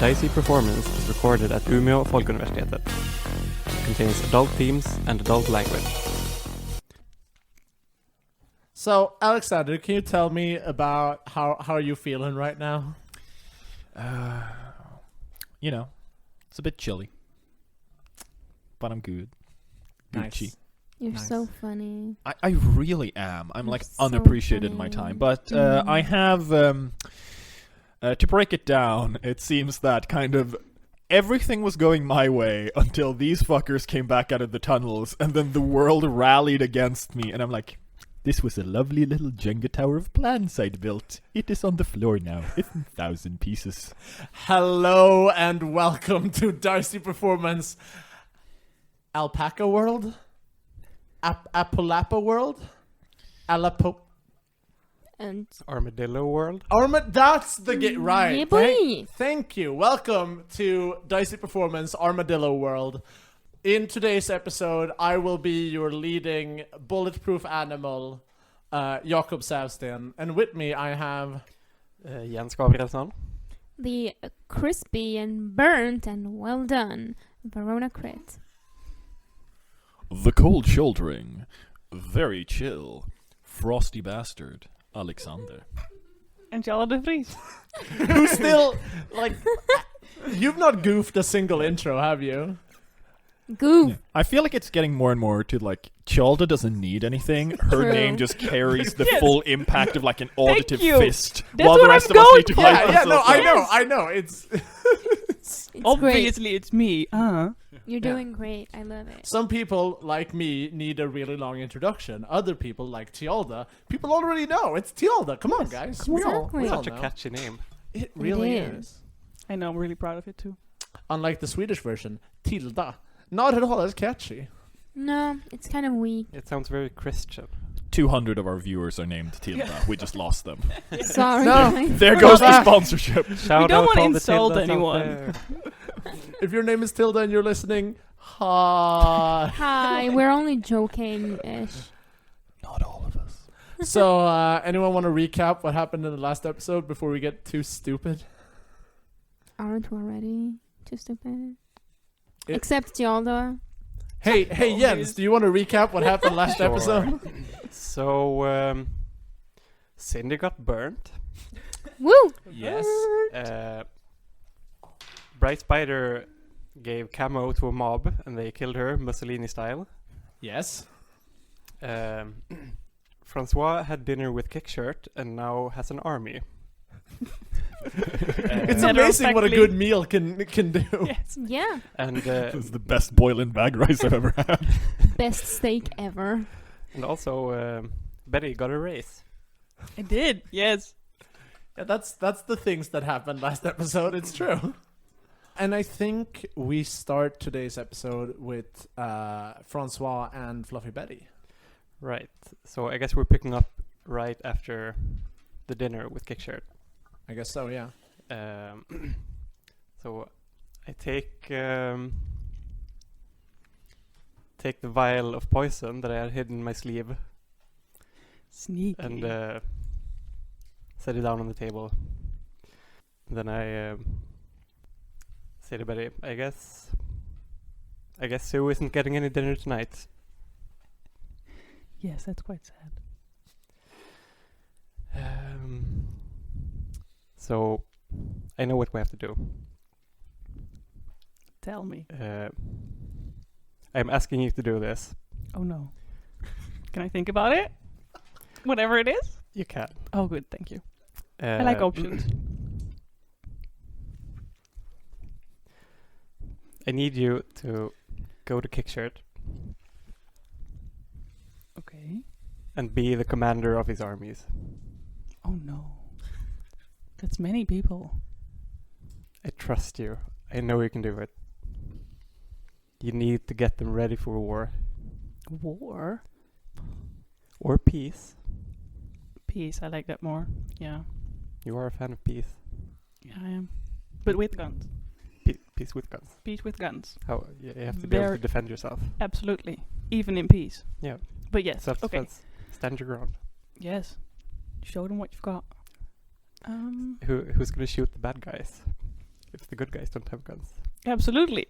Dicey performance is recorded at Umeå Folkuniversitet. It contains adult themes and adult language. So, Alexander, can you tell me about how are you feeling right now? It's a bit chilly. But I'm good. Gucci. Nice. You're Nice. so funny. I really am. I'm You're like so unappreciated in my funny. time. But I have, to break it down, it seems that kind of everything was going my way until these fuckers came back out of the tunnels, and then the world rallied against me, and I'm like, this was a lovely little Jenga tower of plans I'd built. It is on the floor now, in 1,000 pieces. Hello and welcome to Dicey Performance. Alpaca World? Apolapa World? Alapo... And Armadillo World. That's the game, right. Yeah, boy. Thank you. Welcome to Dicey Performance Armadillo World. In today's episode, I will be your leading bulletproof animal, Jakob Säfsten. And with me, I have... Jens Gabrielsson. the crispy and burnt and well done Verona Krit. The cold shouldering, very chill, frosty bastard, Alexander. And Tialda Vries. Who's still, like... You've not goofed a single intro, have you? Goof. Yeah. I feel like it's getting more and more to like Tialda doesn't need anything. Her True. name just carries the Yes. full impact of like an auditive you. fist, That's while the what rest I'm of us going need to for. hype Yeah, no, ourselves up. I know. It's... It's great. Obviously, it's me. You're doing great. I love it. Some people, like me, need a really long introduction. Other people, like Tialda, people already know. It's Tialda. Come on, guys. on. We Exactly. all Such a know. catchy name. It really is. is. I know, I'm really proud of it too. Unlike the Swedish version, Tilda. Not at all as catchy. No, it's kind of weak. It sounds very Christian. 200 of our viewers are named Tialda. We just lost them. Sorry. No. guys. There goes the sponsorship. Shout don't out wanna all the insult Tildas out anyone. there. If your name is Tilda and you're listening, hi. Hi, we're only joking-ish. Not all of us. So, anyone want to recap what happened in the last episode before we get too stupid? Aren't we already too stupid? It- Except Tialda. Hey, Jens, do you want to recap what happened last Sure. episode? So, Cindy got burnt. Woo! Yes. Bright Spider gave camo to a mob and they killed her Mussolini style. Yes. François had dinner with Kickshirt and now has an army. It's Matter of amazing what a factly- good meal can do. Yes. Yeah. And This is the best boiling bag rice I've ever had. Best steak ever. and also Betty got a raise. I did. Yes. Yeah, that's the things that happened last episode. It's true. And I think we start today's episode with François and Fluffy Betty. Right. So I guess we're picking up right after the dinner with Kickshirt. I guess so, yeah. So I take the vial of poison that I had hidden in my sleeve Sneaky. and set it down on the table. Then I say to Betty, I guess Sue isn't getting any dinner tonight. Yes, that's quite sad. So I know what we have to do. Tell me. I'm asking you to do this. Oh no. Can I think about it? Whatever it is? You can. Oh, good. Thank you. I like options. I need you to go to Kickshirt Okay. and be the commander of his armies. Oh no. That's many people. I trust you. I know you can do it. You need to get them ready for war. War? Or peace. Peace. I like that more. Yeah. You are a fan of peace. Yeah, I am. But with guns. Peace with guns. Peace with guns. How you have to be able to Very- defend yourself. Absolutely. Even in peace. Yeah. But yes. Okay. Self-defense. Stand your ground. if the good guys don't have guns. Absolutely.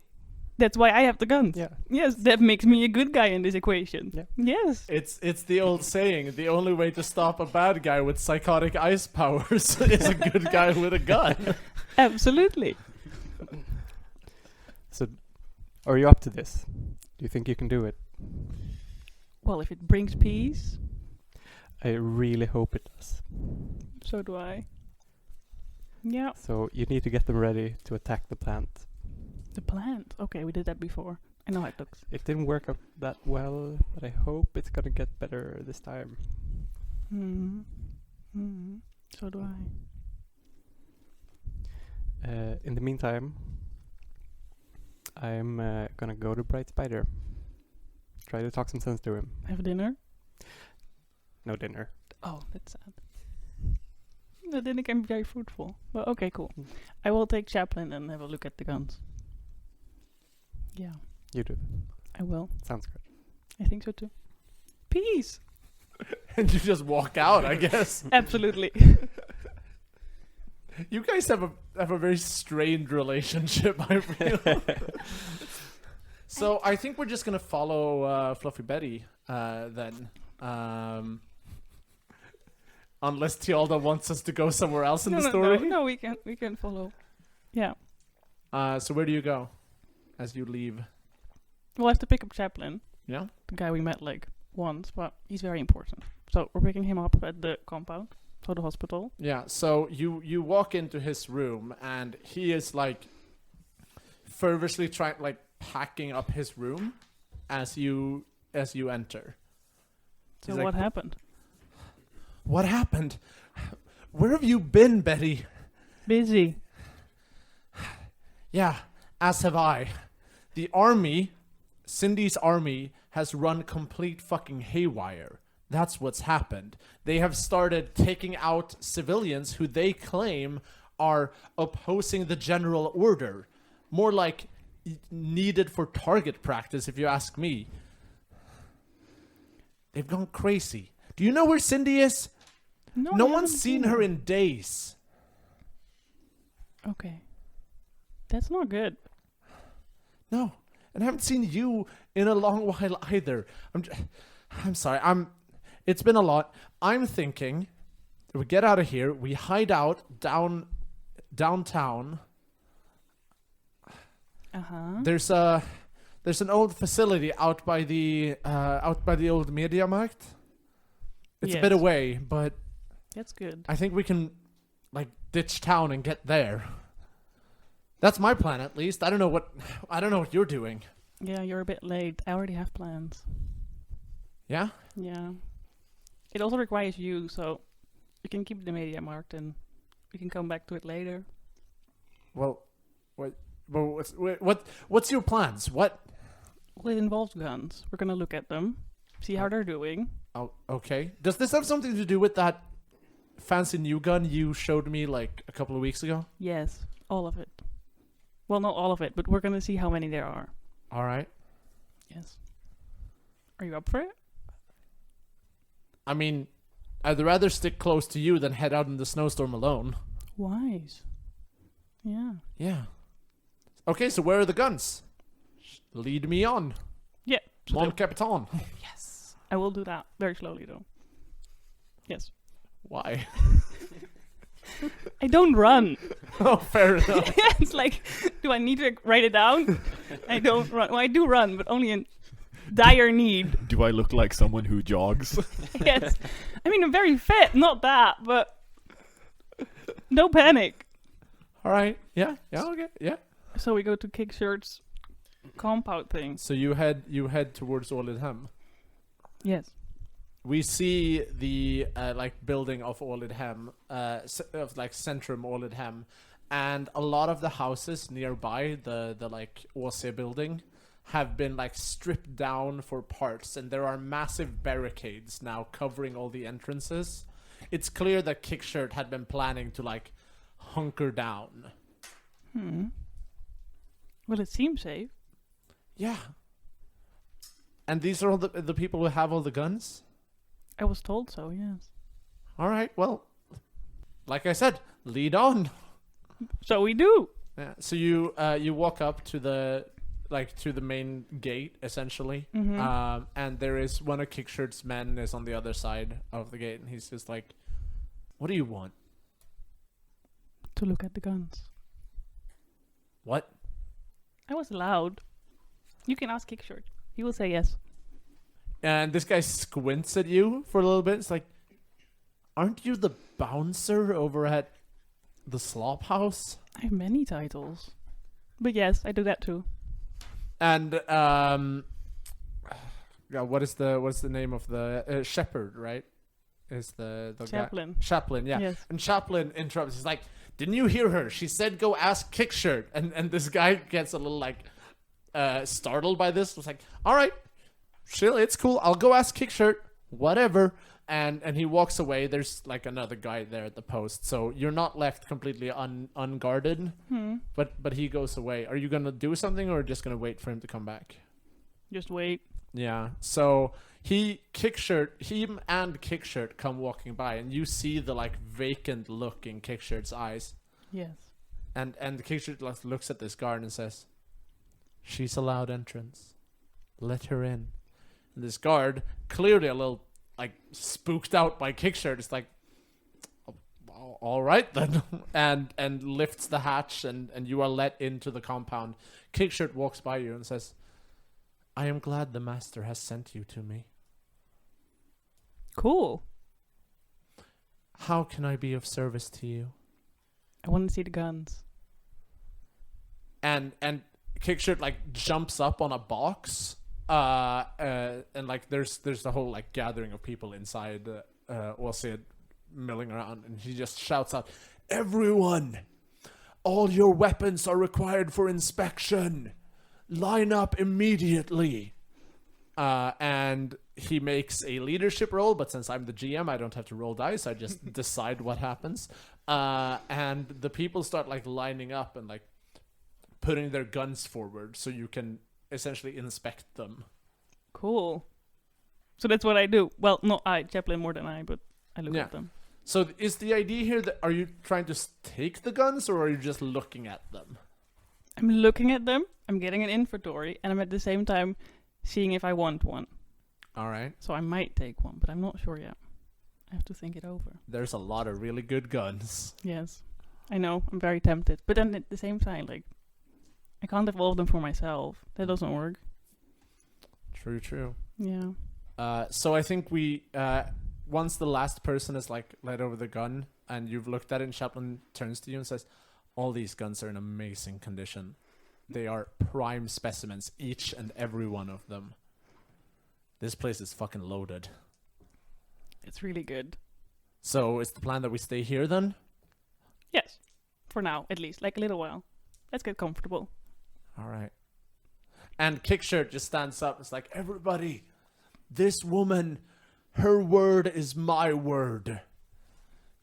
That's why I have the guns. Yeah. Yes, that makes me a good guy in this equation. Yeah. Yes. It's the old saying, the only way to stop a bad guy with psychotic ice powers is a good guy with a gun. Absolutely. So, are you up to this? Do you think you can do it? Well, if it brings peace, I really hope it does. so do I. Yeah. So you need to get them ready to attack the plant. The plant. Okay, we did that before. I know how it looks. It didn't work out that well, but I hope it's gonna get better this time. So do I. In the meantime, I'm gonna go to Bright Spider. Try to talk some sense to him. Have dinner? No dinner. Oh, that's sad. No, then it can be very fruitful. Well, okay, cool. I will take Chaplin and have a look at the guns. Yeah, You do. I will. Sounds good. I think so too. Peace. And you just walk out, I guess. Absolutely. You guys have a very strained relationship, I feel. So I think we're just gonna follow Fluffy Betty then. Unless Tialda wants us to go somewhere else in the story. No, we can follow. Yeah. So where do you go as you leave? We'll have to pick up Chaplin, Yeah. the guy we met like once, but he's very important. So we're picking him up at the compound, so the hospital. Yeah. So you walk into his room and he is like fervently packing up his room as you enter. So He's like, what happened? What happened? Where have you been, Betty? Busy. Yeah, as have I. The army, Cindy's army, has run complete fucking haywire. That's what's happened. They have started taking out civilians who they claim are opposing the general order. More like needed for target practice, if you ask me. They've gone crazy. Do you know where Cindy is? No I one's haven't seen her in days. Okay. That's not good. No, and I haven't seen you in a long while either. I'm sorry. It's been a lot. I'm thinking that we get out of here. We hide out downtown. There's an old facility out by the old Mediamarkt. It's a bit Yes. away, but That's good. I think we can ditch town and get there. That's my plan, at least. I don't know what you're doing. Yeah, you're a bit late. I already have plans. Yeah? Yeah. It also requires you, so you can keep the media marked and we can come back to it later. Well, what's your plans? What? Well, it involves guns. We're gonna look at them, see how they're doing. Oh, okay. Does this have something to do with that fancy new gun you showed me a couple of weeks ago? Yes, all of it. Well, not all of it, but we're gonna see how many there are. All right. Yes. Are you up for it? I mean, I'd rather stick close to you than head out in the snowstorm alone. Wise. Yeah. Yeah. Okay, so where are the guns? Lead me on. Yeah. Mon Capitan. Yes. I will do that very slowly, though. Yes. Why? I don't run. Oh, fair enough. It's like, do I need to write it down? I don't run. Well, I do run, but only in dire need. Do I look like someone who jogs? Yes. I mean, I'm very fit, not that, but no panic. All right. Yeah. Okay. Yeah. So we go to Kickshirt's compound thing. So you head towards Olidhem. Yes. We see the building of Olidhem, Centrum Olidhem, and a lot of the houses nearby the Åse building have been stripped down for parts, and there are massive barricades now covering all the entrances. It's clear that Kickshirt had been planning to hunker down. Well, it seems safe. Yeah. And these are all the people who have all the guns? I was told so, yes. All right, well, like I said, lead on. So we do. Yeah. So you walk up to the main gate essentially, and there is one of Kickshirt's men is on the other side of the gate, and he's just like, "What do you want?" To look at the guns. What? I was allowed. You can ask Kickshort. He will say yes. And this guy squints at you for a little bit. It's like, aren't you the bouncer over at the slop house? I have many titles. But yes, I do that too. And yeah, what is the name of the shepherd? Right? Is the Chaplain. guy? Chaplain, yeah. Yes. And Chaplain interrupts. He's like, "Didn't you hear her? She said go ask Kickshirt." And this guy gets a little like startled by this. Was like, "All right, chill, it's cool. I'll go ask Kickshirt. Whatever." And he walks away. There's like another guy there at the post, so you're not left completely unguarded. But he goes away. Are you gonna do something or just gonna wait for him to come back? Just wait. Yeah. So him and Kickshirt come walking by, and you see the like vacant look in Kickshirt's eyes. Yes. And Kickshirt looks at this guard and says, "She's allowed entrance. Let her in." And this guard, clearly a little like spooked out by Kickshirt, is like, "All right then," and lifts the hatch, and you are let into the compound. Kickshirt walks by you and says, "I am glad the master has sent you to me. Cool. How can I be of service to you?" I want to see the guns. And Kickshirt like jumps up on a box, and like there's the whole like gathering of people inside Åsid milling around, and he just shouts out, "Everyone, all your weapons are required for inspection. Line up immediately." And he makes a leadership roll, but since I'm the GM, I don't have to roll dice. I just decide what happens. And the people start like lining up and like putting their guns forward so you can essentially inspect them. Cool. So that's what I do. Well, not I, Chaplain more than I, but I look at them. So is the idea here that are you trying to take the guns or are you just looking at them? I'm looking at them, I'm getting an inventory, and I'm at the same time seeing if I want one. All right. So I might take one, but I'm not sure yet. I have to think it over. There's a lot of really good guns. Yes. I know, I'm very tempted. But then at the same time, like, I can't evolve them for myself. That doesn't work. True. Yeah. So I think we, once the last person has like let over the gun and you've looked at it, and Chaplain turns to you and says, "All these guns are in amazing condition. They are prime specimens, each and every one of them. This place is fucking loaded." It's really good. So is the plan that we stay here then? Yes. For now, at least. Like a little while. Let's get comfortable. All right. And Kickshirt just stands up. It's like, "Everybody, this woman, her word is my word.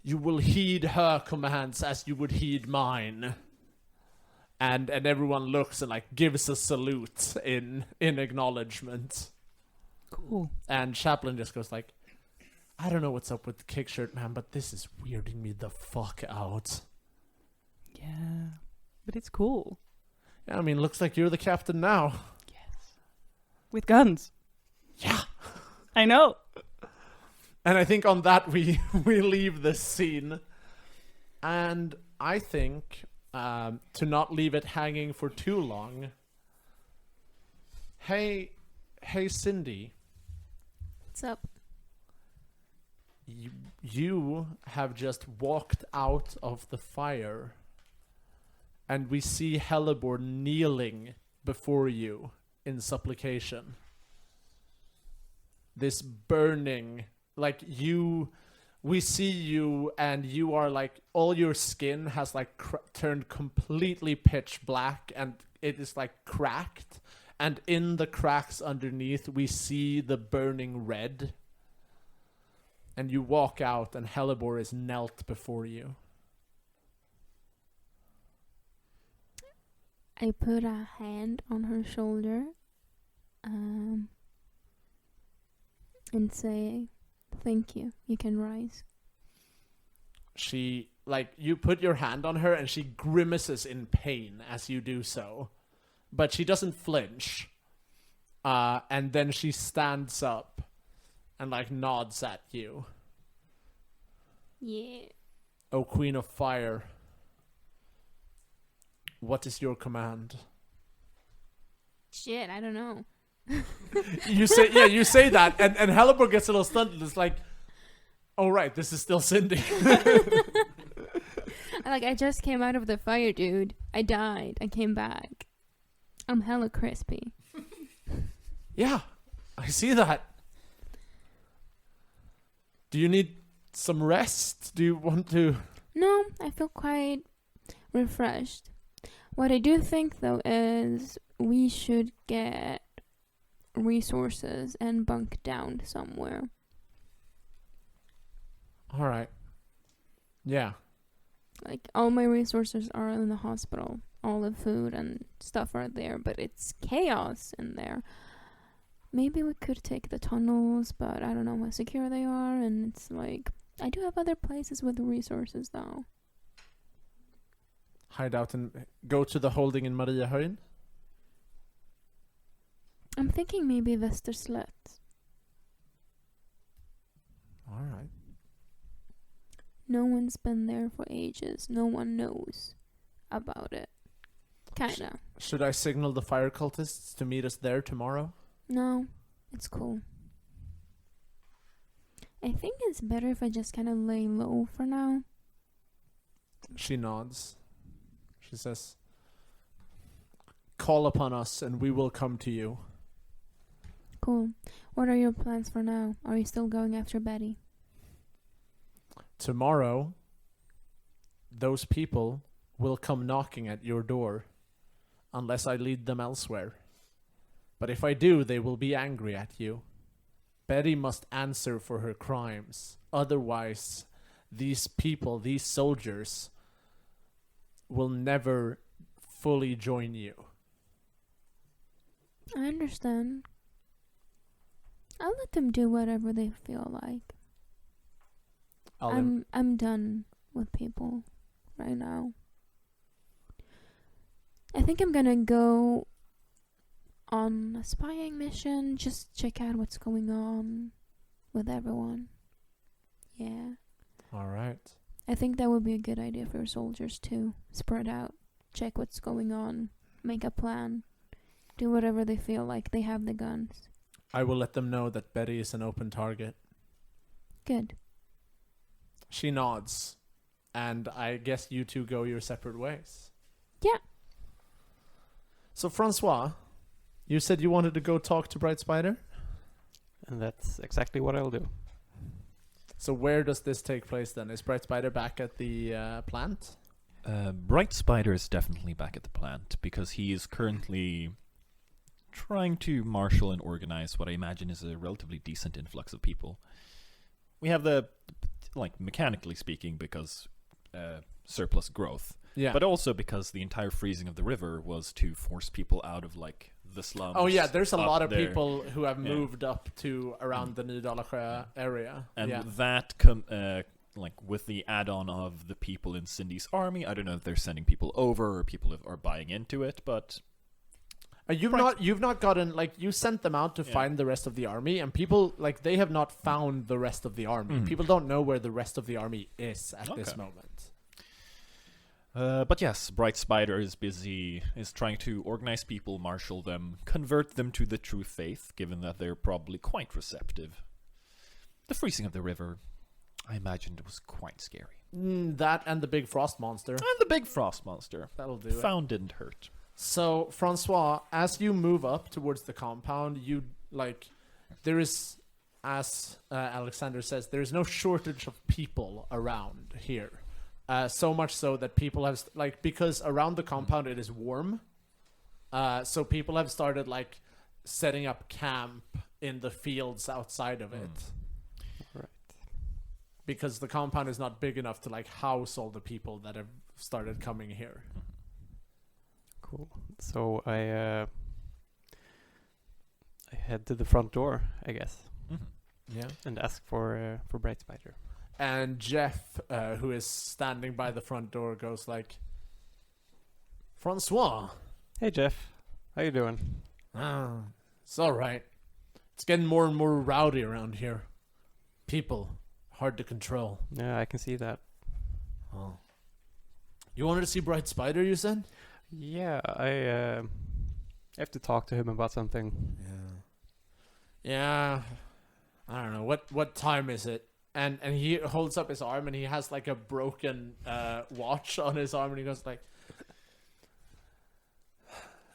You will heed her commands as you would heed mine." And everyone looks and like gives a salute in acknowledgement. Cool. And Chaplain just goes like, "I don't know what's up with the Kickshirt, man, but this is weirding me the fuck out." Yeah. But it's cool. Yeah, I mean, looks like you're the captain now. Yes. With guns. Yeah. I know. And I think on that we leave this scene. And I think to not leave it hanging for too long. Hey Cindy. What's up? You have just walked out of the fire. And we see Hellebore kneeling before you in supplication. This burning, like we see you and you are like, all your skin has like turned completely pitch black and it is like cracked. And in the cracks underneath, we see the burning red. And you walk out and Hellebore is knelt before you. I put a hand on her shoulder and say, "Thank you. You can rise." she, like, you put your hand on her and she grimaces in pain as you do so. But she doesn't flinch. And then she stands up and, like, nods at you. Yeah. O Queen of Fire, what is your command? Shit, I don't know. You say that, and Helleborg gets a little stunned. It's like, oh right, this is still Cindy. I just came out of the fire, dude. I died. I came back. I'm hella crispy. Yeah, I see that. Do you need some rest? Do you want to? No, I feel quite refreshed. What I do think, though, is we should get resources and bunk down somewhere. All right. Yeah. Like, all my resources are in the hospital. All the food and stuff are there, but it's chaos in there. Maybe we could take the tunnels, but I don't know how secure they are, and it's like, I do have other places with the resources, though. Hide out and go to the holding in Mariahöjden. I'm thinking maybe Västerslätt. All right. No one's been there for ages. No one knows about it. Kinda. Should I signal the fire cultists to meet us there tomorrow? No, it's cool. I think it's better if I just kind of lay low for now. She nods. She says, call upon us and we will come to you. Cool. What are your plans for now? Are you still going after Betty? Tomorrow, those people will come knocking at your door unless I lead them elsewhere. But if I do, they will be angry at you. Betty must answer for her crimes. Otherwise, these people, these soldiers, will never fully join you. I understand. I'll let them do whatever they feel like. I'm done with people right now. I think I'm gonna go on a spying mission, just check out what's going on with everyone. Yeah. All right. I think that would be a good idea for soldiers too. Spread out, check what's going on, make a plan, do whatever they feel like. They have the guns. I will let them know that Betty is an open target. Good. She nods, and I guess you two go your separate ways. Yeah. So, François, you said you wanted to go talk to Bright Spider? And that's exactly what I'll do. So where does this take place then? Is Bright Spider back at the plant? Bright Spider is definitely back at the plant because he is currently trying to marshal and organize what I imagine is a relatively decent influx of people. We have the, like, mechanically speaking, because surplus growth. Yeah. But also because the entire freezing of the river was to force people out of, like, the slums. Oh yeah, there's a lot of there. people who have moved up to around the Nydalsjö area. And that, like, with the add-on of the people in Cindy's army, I don't know if they're sending people over or people are buying into it, but... You've not gotten, like, you sent them out to find the rest of the army, and people, like, they have not found the rest of the army. People don't know where the rest of the army is at this moment. But yes, Bright Spider is trying to organize people, marshal them, convert them to the true faith, given that they're probably quite receptive. The freezing of the river, I imagined, was quite scary. That and the big frost monster. And the big frost monster. That'll do it. Found didn't hurt. So, François, as you move up towards the compound, there is, as Alexander says, there is no shortage of people around here. So much so that people have, because around the compound it is warm, so people have started, setting up camp in the fields outside of it. Right. Because the compound is not big enough to, house all the people that have started coming here. Cool. So I head to the front door, I guess, Yeah. and ask for Bright Spider. And Jeff, who is standing by the front door, goes like, François. Hey Jeff, how you doing? It's alright. It's getting more and more rowdy around here. People, hard to control. Yeah, I can see that. Oh. You wanted to see Bright Spider, you said? Yeah, I have to talk to him about something. Yeah. I don't know. What time is it? And he holds up his arm and he has like a broken watch on his arm and he goes like,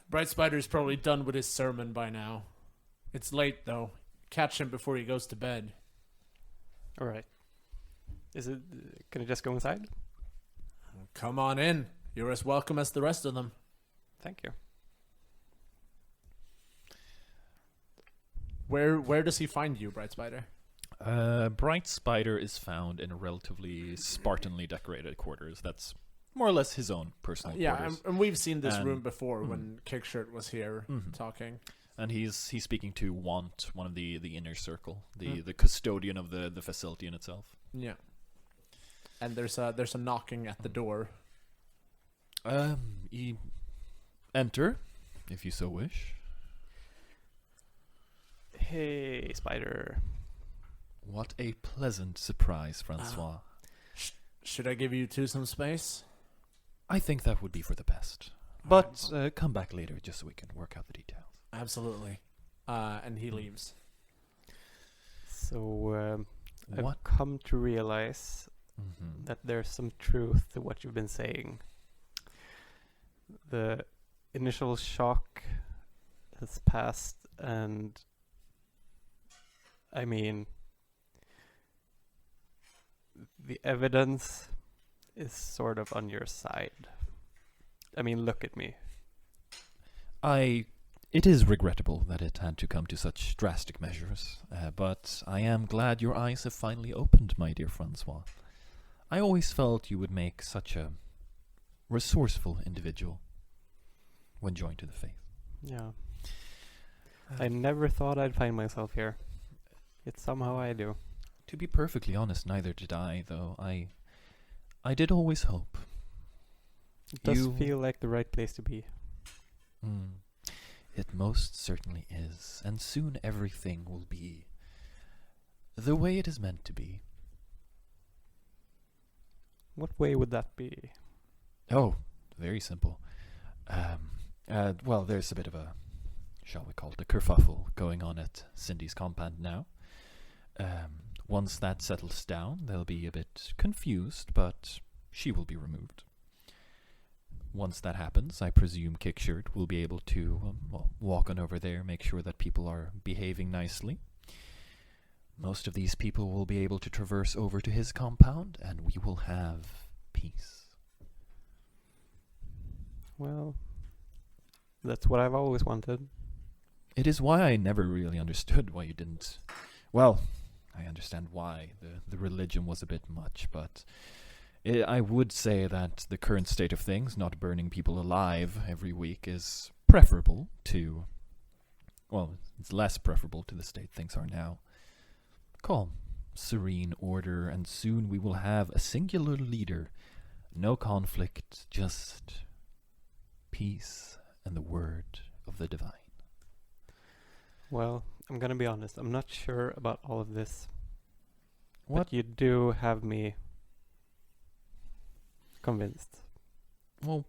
Bright Spider's probably done with his sermon by now. It's late though. Catch him before he goes to bed. All right. Can I just go inside? Come on in. You're as welcome as the rest of them. Thank you. Where does he find you, Bright Spider? Bright Spider is found in a relatively spartanly decorated quarters. That's more or less his own personal quarters. And we've seen this And- room before when Kickshirt was here talking. And he's speaking to Want, one of the inner circle, the custodian of the facility in itself. Yeah. And there's a knocking at the door. Enter, if you so wish. Hey, Spider. What a pleasant surprise, François. Should I give you two some space? I think that would be for the best. But come back later just so we can work out the details. Absolutely. And he leaves. So, I've What? come to realize Mm-hmm. that there's some truth to what you've been saying. The initial shock has passed, and I mean, the evidence is sort of on your side. I mean, look at me. It is regrettable that it had to come to such drastic measures, but I am glad your eyes have finally opened, my dear François. I always felt you would make such a resourceful individual when joined to the faith. Yeah. I never thought I'd find myself here. Yet somehow I do. To be perfectly honest, neither did I, though. I did always hope. It does You- feel like the right place to be. It most certainly is, and soon everything will be the way it is meant to be. What way would that be? Oh, very simple. Well, there's a bit of a, shall we call it, a kerfuffle going on at Cindy's compound now. Once that settles down, they'll be a bit confused, but she will be removed. Once that happens, I presume Kickshirt will be able to walk on over there, make sure that people are behaving nicely. Most of these people will be able to traverse over to his compound, and we will have peace. Well, that's what I've always wanted. It is why I never really understood why you didn't... Well, I understand why. The religion was a bit much, but I would say that the current state of things, not burning people alive every week, is preferable to... Well, it's less preferable to the state things are now. Calm, serene order, and soon we will have a singular leader. No conflict, just peace and the word of the divine. Well, I'm gonna be honest. I'm not sure about all of this. What? But you do have me convinced. Well,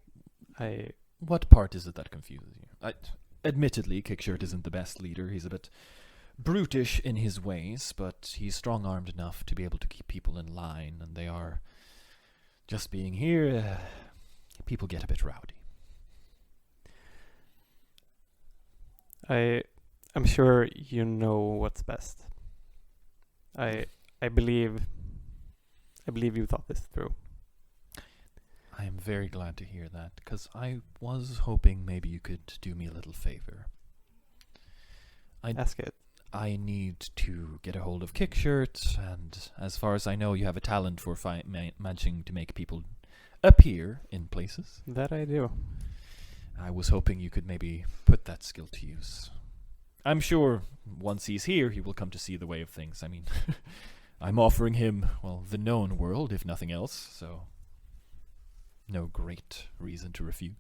I what part is it that confuses you? Admittedly, Kickshirt isn't the best leader. He's a bit brutish in his ways, but he's strong-armed enough to be able to keep people in line, and they are just being here. People get a bit rowdy. I'm sure you know what's best. I believe you thought this through. I am very glad to hear that, because I was hoping maybe you could do me a little favor. Ask it. I need to get a hold of Kickshirt, and as far as I know, you have a talent for managing to make people appear in places. That I do. I was hoping you could maybe put that skill to use. I'm sure once he's here, he will come to see the way of things. I mean, I'm offering him, well, the known world, if nothing else, so no great reason to refuse.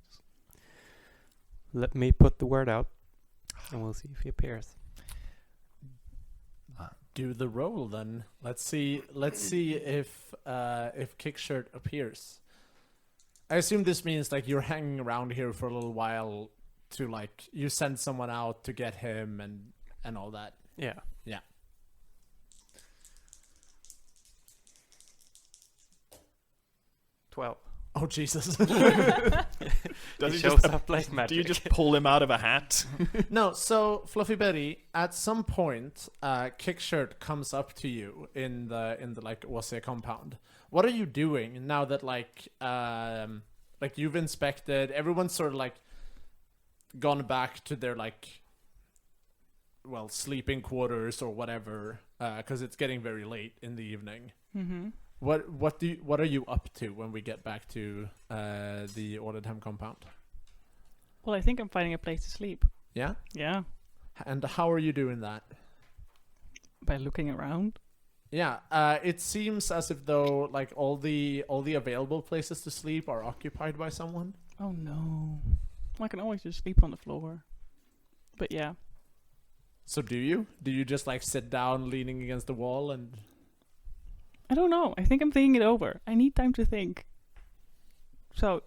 Let me put the word out, and we'll see if he appears. Do the roll then. Let's see if Kickshirt appears. I assume this means like you're hanging around here for a little while to like you send someone out to get him and all that. Yeah. Yeah. Twelve. Oh Jesus. Does He he shows just up like magic. Do you just pull him out of a hat? No, so Fluffy Betty, at some point, Kickshirt comes up to you in the like Åse compound. What are you doing now that like you've inspected, everyone's sort of like gone back to their like sleeping quarters or whatever, because it's getting very late in the evening. Mm-hmm. What are you up to when we get back to the Ordenham compound? Well, I think I'm finding a place to sleep. Yeah? Yeah. And how are you doing that? By looking around. Yeah, it seems as if though like all the available places to sleep are occupied by someone. Oh no. I can always just sleep on the floor. But yeah. So do you? Do you just like sit down leaning against the wall and I don't know. I think I'm thinking it over. I need time to think. So,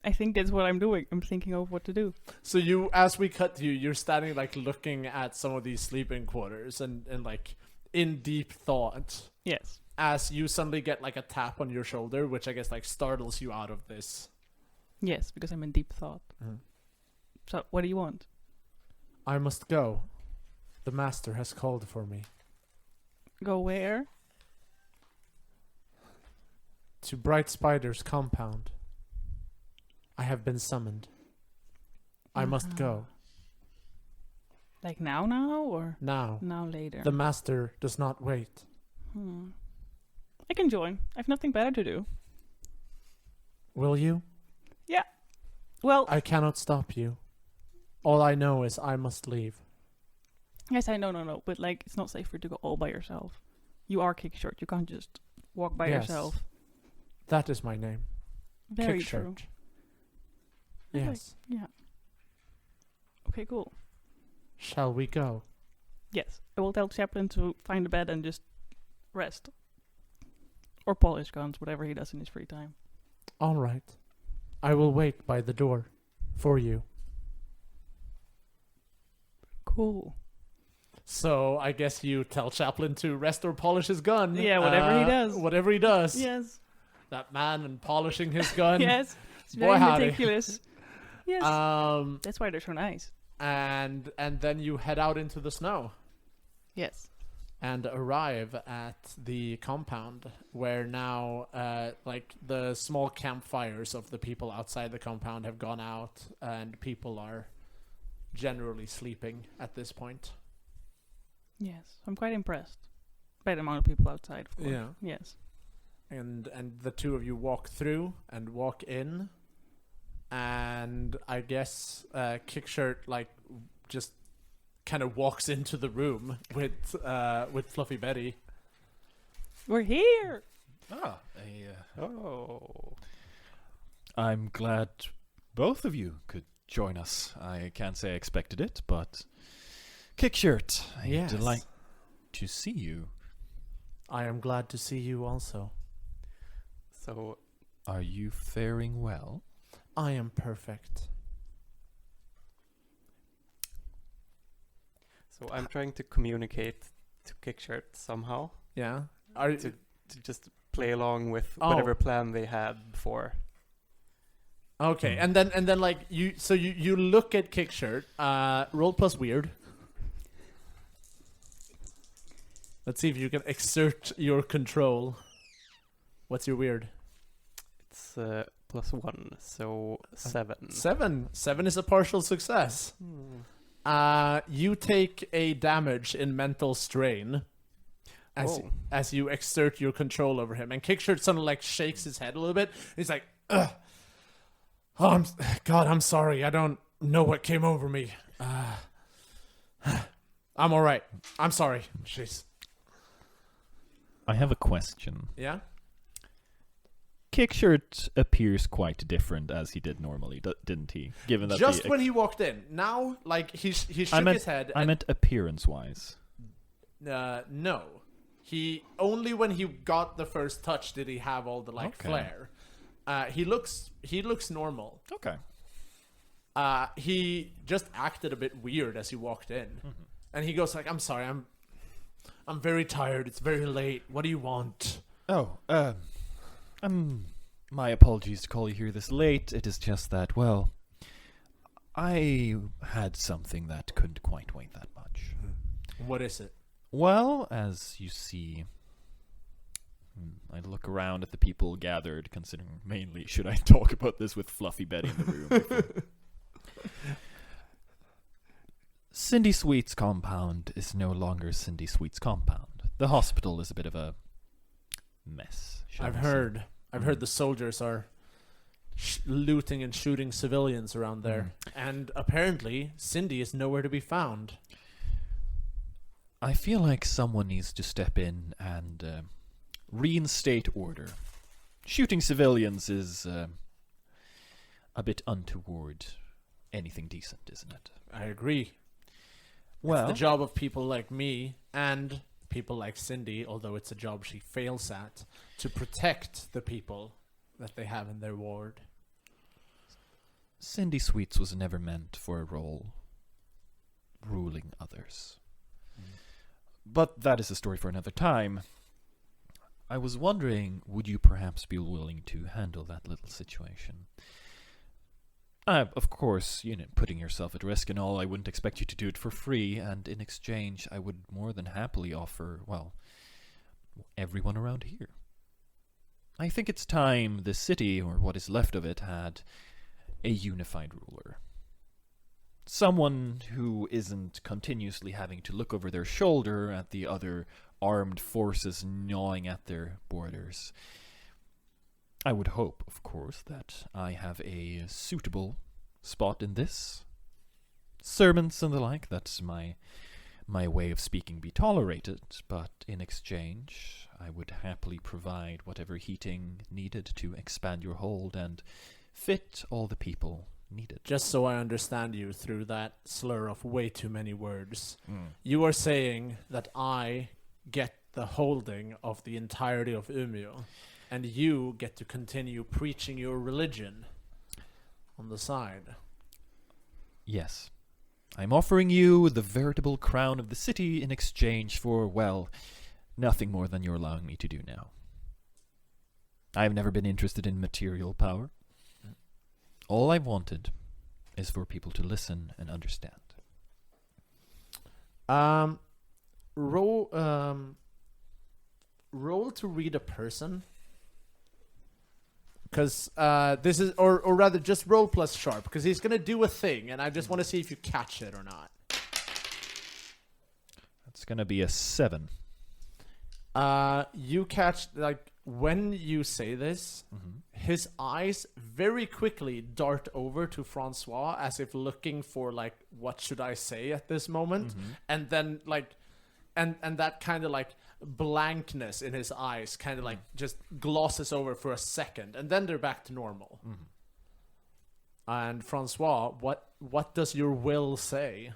I think that's what I'm doing. I'm thinking of what to do. so you as we cut to you, you're standing like looking at some of these sleeping quarters and like in deep thought Yes. as you suddenly get like a tap on your shoulder, which I guess like startles you out of this. Yes, because I'm in deep thought. So, what do you want? I must go. The master has called for me. Go where? To Bright Spider's compound. I have been summoned. I must go. Like now or Now. now later? The master does not wait. I can join. I have nothing better to do. Will you? Well, I cannot stop you. All I know is I must leave. yes, I know, no, but like, it's not safe for you to go all by yourself. You are Kickshort. You can't just walk by Yes. yourself. That is my name. Very Kickshirt. true. I like- Yes. yeah. Okay, cool. Shall we go? Yes, I will tell Chaplin to find a bed and just rest. Or polish guns, whatever he does in his free time. All right. I will wait by the door for you. Cool. So I guess you tell Chaplin to rest or polish his gun. Yeah, whatever he does. Whatever he does. Yes. That man and polishing his gun. Yes. It's Boy, very howdy. meticulous. Yes. That's why they're so nice. And then you head out into the snow Yes. and arrive at the compound where now like the small campfires of the people outside the compound have gone out and people are generally sleeping at this point. Yes. I'm quite impressed by the amount of people outside, of course. Yeah. Yes. And the two of you walk through and walk in, and I guess Kickshirt like just kind of walks into the room with Fluffy Betty. We're here! Oh. I'm glad both of you could join us. I can't say I expected it, but Kickshirt, a Yes. delight to see you. I am glad to see you also. So Are you faring well? I am perfect. So I'm trying to communicate to Kickshirt somehow Yeah. Are to just play along with Oh. whatever plan they had before. okay, and then like you look at Kickshirt. Roll plus weird. Let's see if you can exert your control. What's your weird? It's +1, so 7. 7 is a partial success. You take a damage in mental strain as you exert your control over him, and Kickshirt sort of like shakes his head a little bit. He's like, ugh. Oh, I'm sorry. I don't know what came over me. I'm all right. I'm sorry. Jeez. I have a question. Yeah? Kickshirt appears quite different as he did normally, didn't he? Given that Just when he walked in. Now, like, he shook his head. I meant appearance-wise. No. He only when he got the first touch did he have all the flair. He looks normal. Okay. He just acted a bit weird as he walked in, and he goes like, "I'm sorry, I'm very tired. It's very late. What do you want?" Oh, my apologies to call you here this late. It is just that, well, I had something that couldn't quite wait that much. What is it? Well, as you see, I look around at the people gathered, considering mainly should I talk about this with Fluffy Betty in the room. Cindy Sweet's compound is no longer Cindy Sweet's compound. The hospital is a bit of a mess. I've heard the soldiers are looting and shooting civilians around there, and apparently Cindy is nowhere to be found. I feel like someone needs to step in and reinstate order. Shooting civilians is a bit untoward anything decent, isn't it? I agree. Well, It's the job of people like me and people like Cindy, although it's a job she fails at, to protect the people that they have in their ward. Cindy Sweets was never meant for a role ruling others. But that is a story for another time. I was wondering, would you perhaps be willing to handle that little situation? Of course, putting yourself at risk and all, I wouldn't expect you to do it for free, and in exchange, I would more than happily offer, well, everyone around here. I think it's time the city, or what is left of it, had a unified ruler. Someone who isn't continuously having to look over their shoulder at the other armed forces gnawing at their borders. I would hope, of course, that I have a suitable spot in this. Sermons and the like, that's my way of speaking, be tolerated, but in exchange, I would happily provide whatever heating needed to expand your hold and fit all the people needed. Just so I understand you through that slur of way too many words, you are saying that I get the holding of the entirety of Umeå, and you get to continue preaching your religion on the side. Yes. I'm offering you the veritable crown of the city in exchange for, well, nothing more than you're allowing me to do now. I've never been interested in material power. All I've wanted is for people to listen and understand. Roll to read a person. Because this is, or rather, just roll plus sharp, because he's gonna do a thing, and I just want to see if you catch it or not. That's gonna be a 7. You catch, like, when you say this, his eyes very quickly dart over to François as if looking for, like, what should I say at this moment? And then, like, and that kind of, like, blankness in his eyes kind of, like, just glosses over for a second, and then they're back to normal. And François, what does your will say?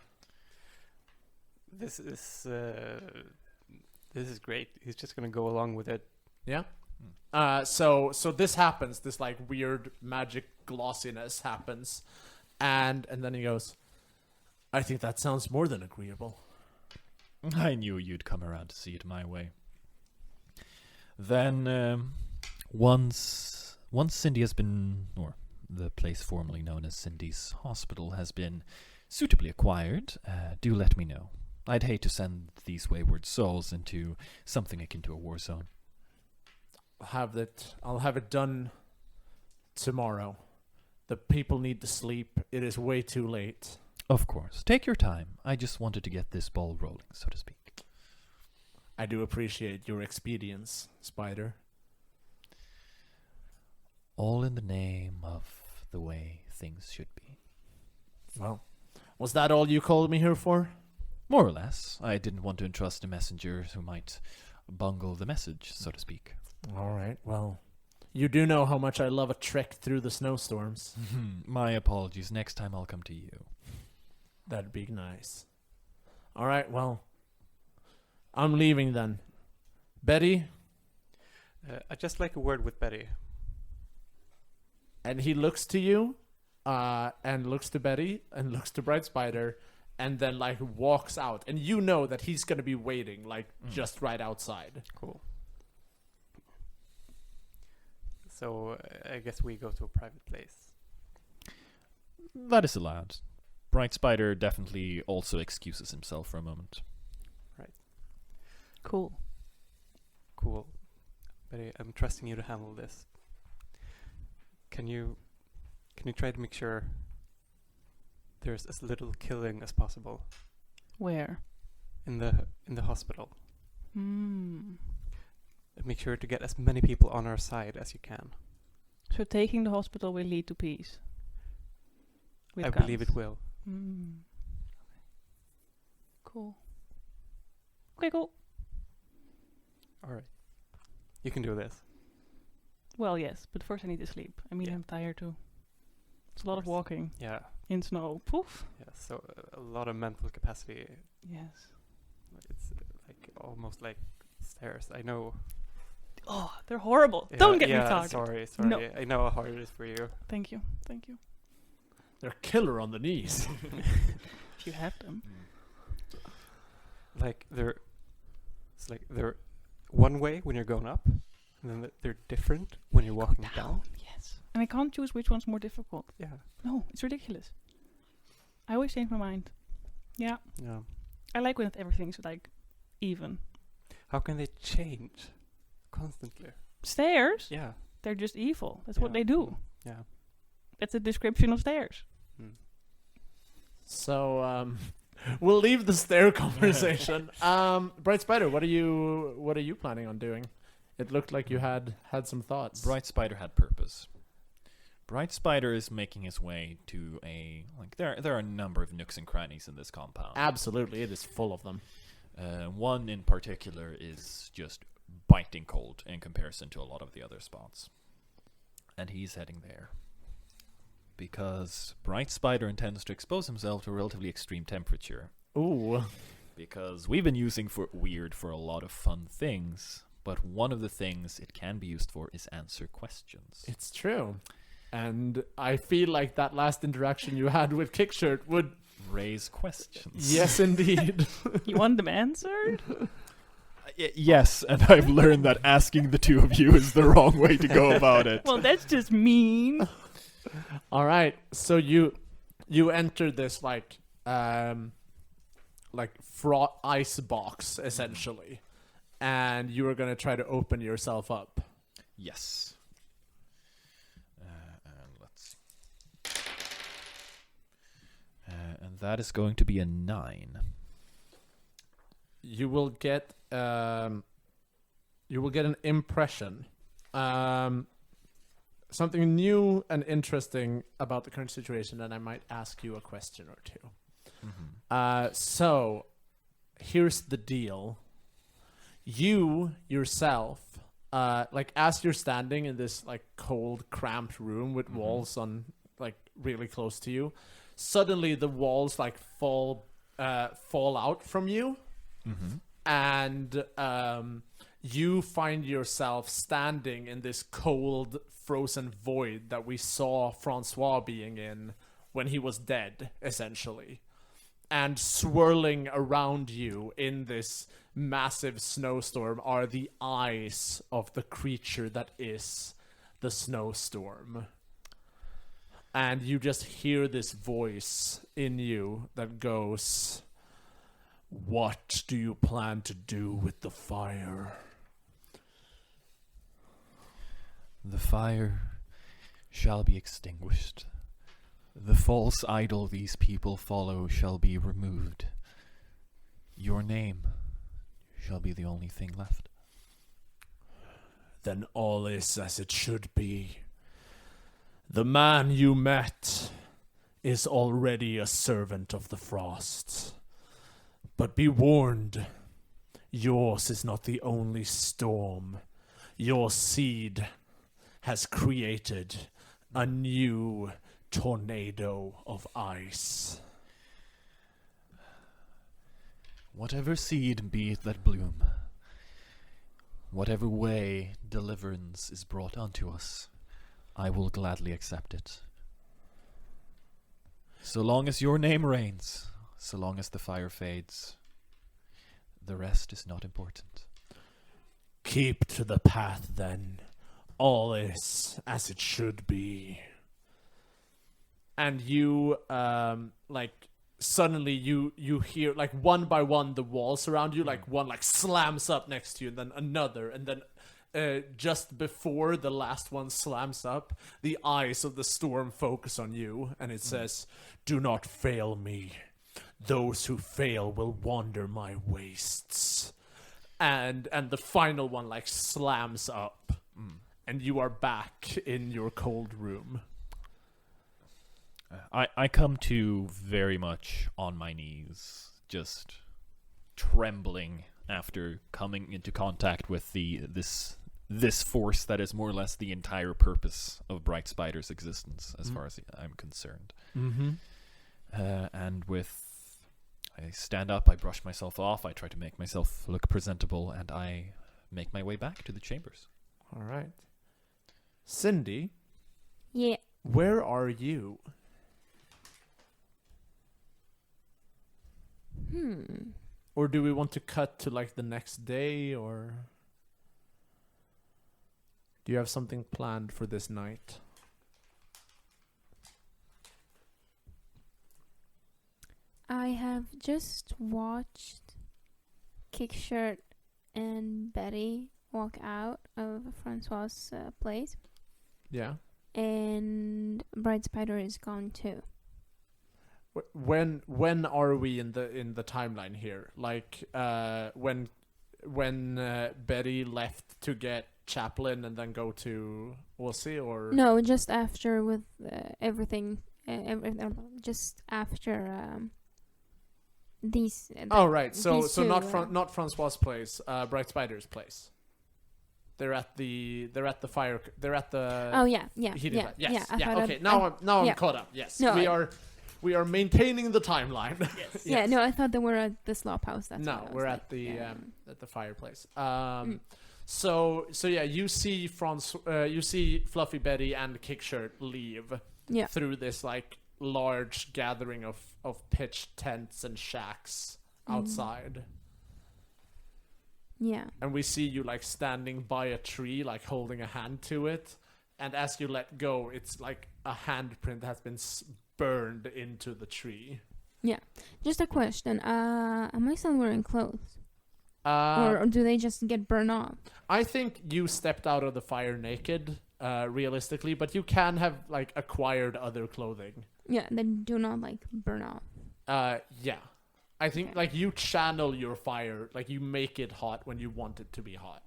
This is great. He's just gonna go along with it. Yeah. So this happens. This, like, weird magic glossiness happens, and then he goes, "I think that sounds more than agreeable." I knew you'd come around to see it my way. Then, once Cindy has been, or the place formerly known as Cindy's Hospital has been suitably acquired, do let me know. I'd hate to send these wayward souls into something akin to a war zone. I'll have it done tomorrow. The people need to sleep. It is way too late. Of course. Take your time. I just wanted to get this ball rolling, so to speak. I do appreciate your expedience, Spider. All in the name of the way things should be. Well, was that all you called me here for? More or less. I didn't want to entrust a messenger who might bungle the message, so to speak. All right, well, you do know how much I love a trek through the snowstorms. My apologies. Next time I'll come to you. That'd be nice. All right, well, I'm leaving then. Betty? I'd just like a word with Betty. And he looks to you, and looks to Betty, and looks to Bright Spider, and then, like, walks out. And you know that he's gonna be waiting, like, just right outside. Cool. So I guess we go to a private place. That is allowed. Bright Spider definitely also excuses himself for a moment. Cool. Cool. Betty, I'm trusting you to handle this. Can you try to make sure there's as little killing as possible Where? in the hospital? Hmm. Make sure to get as many people on our side as you can. So taking the hospital will lead to peace. With I believe it guns. will. Hmm. Cool. Okay, cool. All right. You can do this. Well, yes, but first I need to sleep. I mean, Yeah. I'm tired too. It's a lot of course. walking Yeah. in snow. Poof. Yeah. So a lot of mental capacity. Yes. It's like almost like stairs. I know. Oh, they're horrible. Yeah, Don't get me yeah, started. Sorry. No. I know how hard it is for you. Thank you. Thank you. They're killer on the knees. If you have them. Like they're one way when you're going up, and then they're different when you're walking down. Yes. And I can't choose which one's more difficult. Yeah. No, it's ridiculous. I always change my mind. Yeah. Yeah. I like when everything's like even. How can they change constantly? Stairs? Yeah. They're just evil. That's what Yeah. they do. Yeah. That's a description of stairs. Mm. So, we'll leave the stair conversation. Bright Spider, what are you planning on doing? It looked like you had some thoughts. Bright Spider had purpose. Bright Spider is making his way to there are a number of nooks and crannies in this compound. Absolutely, it is full of them. One in particular is just biting cold in comparison to a lot of the other spots. And he's heading there. Because Bright Spider intends to expose himself to a relatively extreme temperature. Ooh. Because we've been using weird for a lot of fun things, but one of the things it can be used for is answer questions. It's true. And I feel like that last interaction you had with Kickshirt would... Raise questions. Yes, indeed. You want them answered? Yes, and I've learned that asking the two of you is the wrong way to go about it. Well, that's just mean. All right. So you enter this like ice box essentially, and you are gonna try to open yourself up. Yes. And let's see. And that is going to be a 9. You will get an impression. Something new and interesting about the current situation, and I might ask you a question or two. Mm-hmm. So, here's the deal. You yourself, as you're standing in this like cold, cramped room with walls on like really close to you, suddenly the walls like fall out from you, and you find yourself standing in this cold, frozen void that we saw François being in when he was dead, essentially. And swirling around you in this massive snowstorm are the eyes of the creature that is the snowstorm. And you just hear this voice in you that goes, "What do you plan to do with the fire?" The fire shall be extinguished. The false idol these people follow shall be removed. Your name shall be the only thing left. Then all is as it should be. The man you met is already a servant of the frost. But be warned, yours is not the only storm. Your seed has created a new tornado of ice. Whatever seed be it that bloom, whatever way deliverance is brought unto us, I will gladly accept it. So long as your name reigns, so long as the fire fades, the rest is not important. Keep to the path, then. All is as it should be. And you, suddenly you hear, like, one by one, the walls around you, like, one, like, slams up next to you, and then another, and then just before the last one slams up, the eyes of the storm focus on you, and it says, "Do not fail me. Those who fail will wander my wastes." And the final one, like, slams up, and you are back in your cold room. I come to very much on my knees, just trembling after coming into contact with this force that is more or less the entire purpose of Bright Spider's existence, as far as I'm concerned. Mm-hmm. And I stand up, I brush myself off, I try to make myself look presentable, and I make my way back to the chambers. All right. Cindy, Yeah. where are you? Or do we want to cut to, like, the next day, or do you have something planned for this night? I have just watched Kickshirt and Betty walk out of François' place, Yeah. and Bright Spider is gone too. When are we in the timeline here? Like, when Betty left to get Chaplin and then go to Aussie, or No, just after with everything. Just after these. Oh, right. So these two, not François' place, Bright Spider's place. They're at the fire. They're at the. Oh yeah. He did that. Yes. I Yeah. thought Okay. Now I'm yeah. caught up. Yes. No, We are maintaining the timeline. Yes. Yeah, no, I thought they were at the slop house. That's No, what I was we're like, at the fireplace. So yeah, you see you see Fluffy Betty and Kickshirt leave Yeah. through this, like, large gathering of pitched tents and shacks outside. Yeah. And we see you, like, standing by a tree, like, holding a hand to it. And as you let go, it's like a handprint has been burned into the tree. Yeah. Just a question. Am I still wearing clothes? Uh, Or do they just get burned off? I think you stepped out of the fire naked, realistically, but you can have, like, acquired other clothing. Yeah, they do not like burn off. Yeah. I think, Okay. like, you channel your fire, like, you make it hot when you want it to be hot.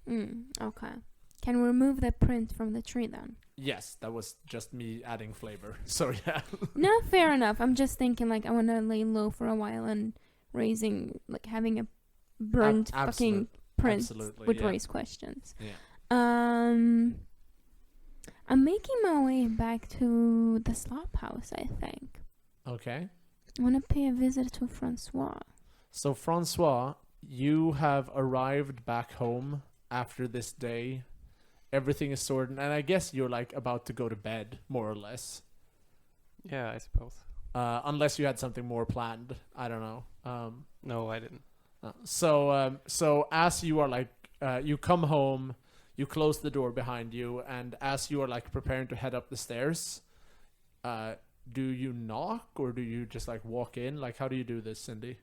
Okay. Can we remove the print from the tree then? Yes, that was just me adding flavor. So yeah. No, fair enough. I'm just thinking, like, I want to lay low for a while and having a burnt fucking print absolutely, would yeah. raise questions. Yeah. I'm making my way back to the slop house, I think. Okay. I want to pay a visit to François. So François, you have arrived back home after this day. Everything is sorted, and I guess you're, like, about to go to bed, more or less. Yeah, I suppose. Unless you had something more planned. I don't know. No, I didn't. So as you are, like, you come home, you close the door behind you, and as you are, like, preparing to head up the stairs, do you knock, or do you just, like, walk in? Like, how do you do this, Cindy?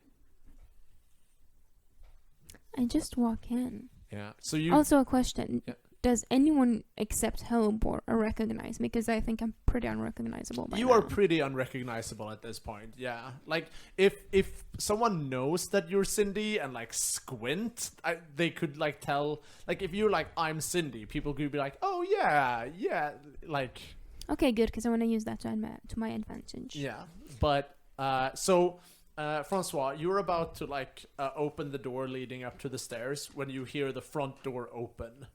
I just walk in. Yeah. So you Also a question. Yeah. Does anyone except Hellbor recognize me? Because I think I'm pretty unrecognizable by you now. are pretty unrecognizable at this point. Yeah. Like, if someone knows that you're Cindy and, like, squint, they could, like, tell. Like, if you're like, I'm Cindy, people could be like, oh yeah, like. Okay, good, because I want to use that to my advantage. Yeah, but so François, you're about to open the door leading up to the stairs when you hear the front door open,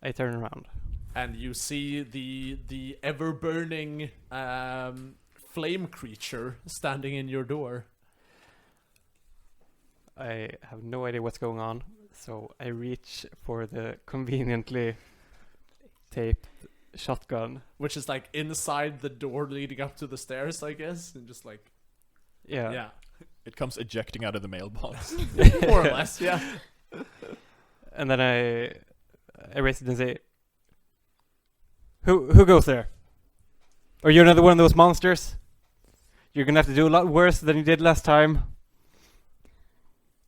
I turn around. and you see the ever burning flame creature standing in your door. I have no idea what's going on, so I reach for the conveniently taped shotgun. Which is inside the door leading up to the stairs, I guess, and just Yeah. It comes ejecting out of the mailbox. More or less, yeah. And then I raise it and say, Who goes there? Or you're another one of those monsters? You're gonna have to do a lot worse than you did last time.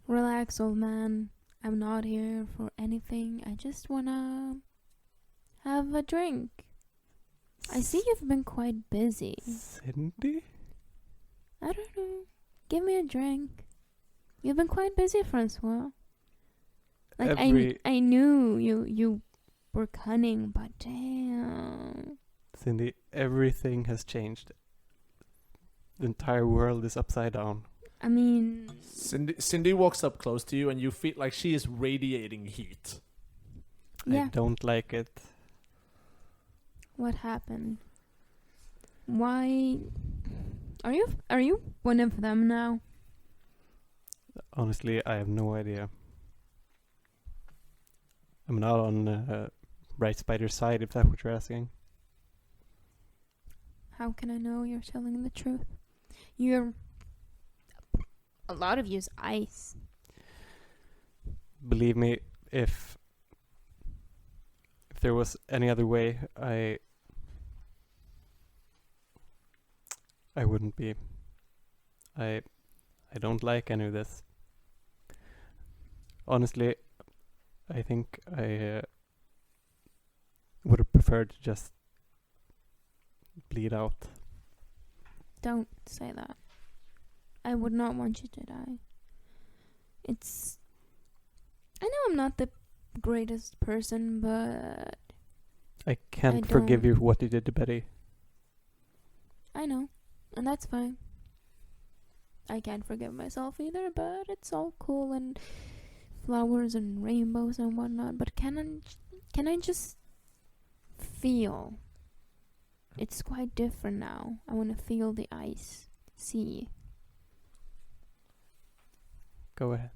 Relax, old man. I'm not here for anything. I just wanna have a drink. I see you've been quite busy. Cindy? I don't know. Give me a drink. You've been quite busy, François. I knew you were cunning, but damn. Cindy, everything has changed. The entire world is upside down. I mean, Cindy walks up close to you, and you feel like she is radiating heat. yeah. I don't like it. What happened? Why? Are you one of them now? Honestly, I have no idea. I'm not on Bright Spider's side, if that's what you're asking. How can I know you're telling the truth? A lot of you's ice. Believe me, if there was any other way, I wouldn't be. I don't like any of this. Honestly, I think I would have preferred to just bleed out. Don't say that. I would not want you to die. I know I'm not the greatest person, but I can't I forgive don't- you for what you did to Betty. I know. And that's fine. I can't forgive myself either, but it's all cool and flowers and rainbows and whatnot. But can I just feel? It's quite different now. I want to feel the ice. See. Go ahead.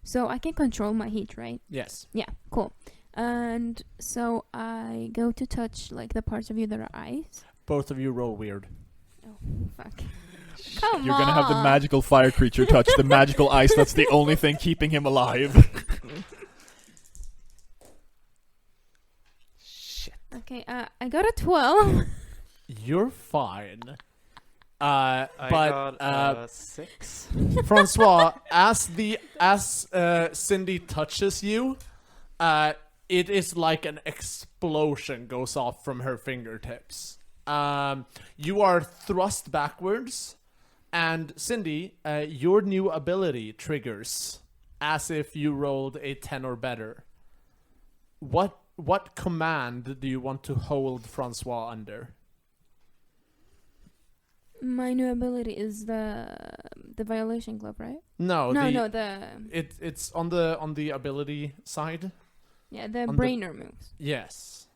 So I can control my heat, right? Yes. Yeah, cool. And so I go to touch the parts of you that are ice. Both of you roll weird. Oh, fuck. Come You're on. gonna have the magical fire creature touch the magical ice that's the only thing keeping him alive. Okay, I got a 12. You're fine. I But got 6. François, as Cindy touches you, it is like an explosion goes off from her fingertips. You are thrust backwards, and Cindy, your new ability triggers as if you rolled a 10 or better. What command do you want to hold François under? My new ability is the violation glove, right? No, the it's on the ability side. the on the- brainer moves. Yes.